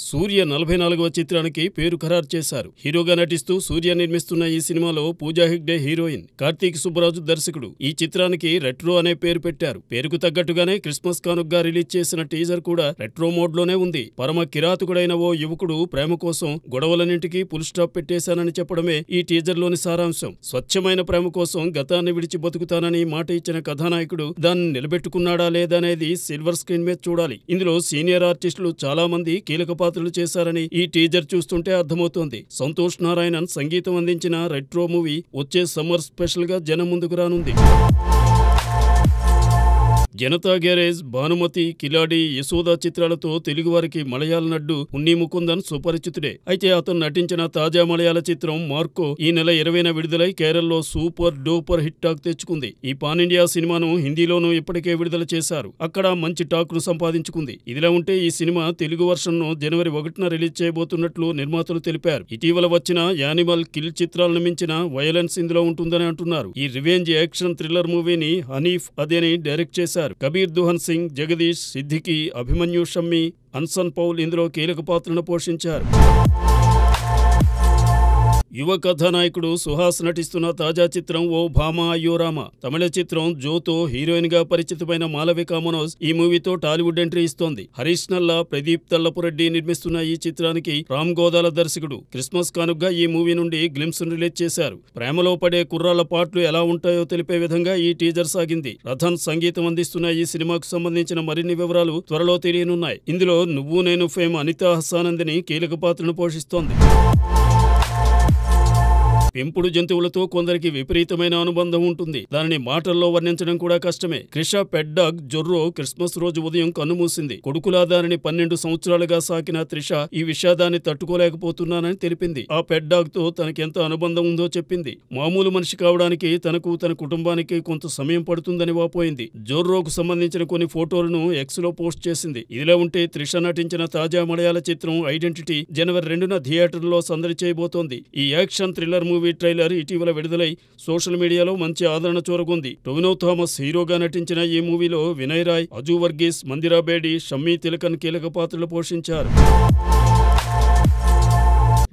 సూర్య 44వ చిత్రానికి పేరు ఖరారు చేశారు. హీరోగా నటిస్తూ సూర్య నిర్మిస్తున్న ఈ సినిమాలో పూజా హెగ్డే హీరోయిన్, కార్తీక్ సుబ్బరాజు దర్శకుడు. ఈ చిత్రానికి రెట్రో అనే పేరు పెట్టారు. పేరుకు తగ్గట్టుగానే క్రిస్మస్ కానుకగా రిలీజ్ చేసిన టీజర్ కూడా రెట్రో మోడ్లోనే ఉంది. పరమ కిరాతకుడైన ఓ యువకుడు ప్రేమ కోసం గొడవలన్నింటికీ ఫుల్ స్టాప్ పెట్టేశానని చెప్పడమే ఈ టీజర్లోని సారాంశం. స్వచ్ఛమైన ప్రేమ కోసం గతాన్ని విడిచి బతుకుతానని మాట ఇచ్చిన కథానాయకుడు దాన్ని నిలబెట్టుకున్నాడా లేదనేది సిల్వర్ స్క్రీన్ మీద చూడాలి. ఇందులో సీనియర్ ఆర్టిస్టులు చాలా మంది కీలక పాత్రలు చేశారని ఈ టీజర్ చూస్తుంటే అర్థమవుతోంది. సంతోష్ నారాయణన్ సంగీతం అందించిన రెట్రో మూవీ వచ్చే సమ్మర్ స్పెషల్ గా జనం ముందుకు రానుంది. జనతా గ్యారేజ్, భానుమతి, కిలాడి, యశోద చిత్రాలతో తెలుగువారికి మలయాళ నడ్డు ఉన్ని ముకుందన్ సుపరిచితుడే. అయితే అతను నటించిన తాజా మలయాళ చిత్రం మార్కో ఈ నెల 20న విడుదలై కేరళలో సూపర్ డూపర్ హిట్ టాక్ తెచ్చుకుంది. ఈ పాన్ ఇండియా సినిమాను హిందీలోనూ ఇప్పటికే విడుదల చేశారు. అక్కడ మంచి టాక్ ను సంపాదించుకుంది. ఇదిలా ఉంటే ఈ సినిమా తెలుగు వర్షన్ ను జనవరి 1న రిలీజ్ చేయబోతున్నట్లు నిర్మాతలు తెలిపారు. ఇటీవల వచ్చిన యానిమల్, కిల్ చిత్రాలను మించిన వయలెన్స్ ఇందులో ఉంటుందని అంటున్నారు. ఈ రివెంజ్ యాక్షన్ థ్రిల్లర్ మూవీని హనీఫ్ అదేని డైరెక్ట్ చేశారు. కబీర్ దుహన్ సింగ్, జగదీష్, సిద్దికి, అభిమన్యు షమ్మి, అన్సన్ పౌల్ ఇందులో కీలక పాత్రను పోషించారు. యువ కథానాయకుడు సుహాస్ నటిస్తున్న తాజా చిత్రం ఓ భామ అయ్యో రామ. తమిళ చిత్రం జోతో హీరోయిన్ గా పరిచితమైన మాలవిక మనోజ్ ఈ మూవీతో టాలీవుడ్ ఎంట్రీ ఇస్తోంది. హరీష్ నల్లా, ప్రదీప్ తల్లపురెడ్డి నిర్మిస్తున్న ఈ చిత్రానికి రామ్ గోదాల దర్శకుడు. క్రిస్మస్ కానుకగా ఈ మూవీ నుండి గ్లిమ్స్ రిలీజ్ చేశారు. ప్రేమలో పడే కుర్రాళ్ల పాటలు ఎలా ఉంటాయో తెలిపే విధంగా ఈ టీజర్ సాగింది. రథన్ సంగీతం అందిస్తున్న ఈ సినిమాకు సంబంధించిన మరిన్ని వివరాలు త్వరలో తెలియనున్నాయి. ఇందులో నువ్వు నేను ఫేమ్ అనితా హస్సానందిని కీలక పాత్రను పోషిస్తోంది. పెంపుడు జంతువులతో కొందరికి విపరీతమైన అనుబంధం ఉంటుంది. దానిని మాటల్లో వర్ణించడం కూడా కష్టమే. క్రిషా పెట్ డాగ్ జొర్రో క్రిస్మస్ రోజు ఉదయం కన్నుమూసింది. కొడుకులా దానిని 12 సంవత్సరాలుగా సాకిన త్రిష ఈ విషాదాన్ని తట్టుకోలేకపోతున్నానని తెలిపింది. ఆ పెట్ డాగ్ తో తనకెంత అనుబంధం ఉందో చెప్పింది. మామూలు మనిషి కావడానికి తనకు, తన కుటుంబానికి కొంత సమయం పడుతుందని వాపోయింది. జొర్రోకు సంబంధించిన కొన్ని ఫోటోలను ఎక్స్ లో పోస్ట్ చేసింది. ఇదిలా ఉంటే త్రిష నటించిన తాజా మలయాళ చిత్రం ఐడెంటిటీ జనవరి 2న థియేటర్లో సందడి చేయబోతోంది. ఈ యాక్షన్ థ్రిల్లర్ మూవీ ట్రైలర్ ఇటీవల విడుదలై సోషల్ మీడియాలో మంచి ఆదరణ చూరగొంది. టొవినో థామస్ హీరోగా నటించిన ఈ మూవీలో వినయ్ రాయ్, అజు వర్గీస్, మందిరా బేడి, షమ్మీ తిలకన్ కీలక పాత్రలు పోషించారు.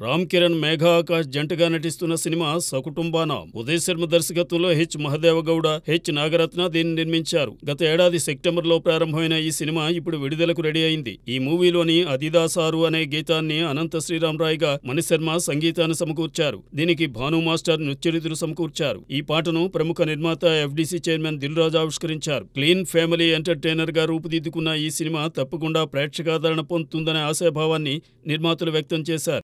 రామ్ కిరణ్, మేఘా ఆకాష్ జంటగా నటిస్తున్న సినిమా సకుటుంబానా. ఉదయ్ శర్మ దర్శకత్వంలో హెచ్ మహదేవగౌడ, హెచ్ నాగరత్న దీన్ని నిర్మించారు. గత ఏడాది సెప్టెంబర్లో ప్రారంభమైన ఈ సినిమా ఇప్పుడు విడుదలకు రెడీ అయింది. ఈ మూవీలోని అదిదాసారు అనే గీతాన్ని అనంత శ్రీరామ్ రాయ్ గా మణిశర్మ సంగీతాన్ని సమకూర్చారు. దీనికి భాను మాస్టర్ నృత్యరీతులు సమకూర్చారు. ఈ పాటను ప్రముఖ నిర్మాత ఎఫ్డీసీ చైర్మన్ దిల్ రాజు ఆవిష్కరించారు. క్లీన్ ఫ్యామిలీ ఎంటర్టైనర్ గా రూపుదిద్దుకున్న ఈ సినిమా తప్పకుండా ప్రేక్షకాదరణ పొందుతుందనే ఆశాభావాన్ని నిర్మాతలు వ్యక్తం చేశారు.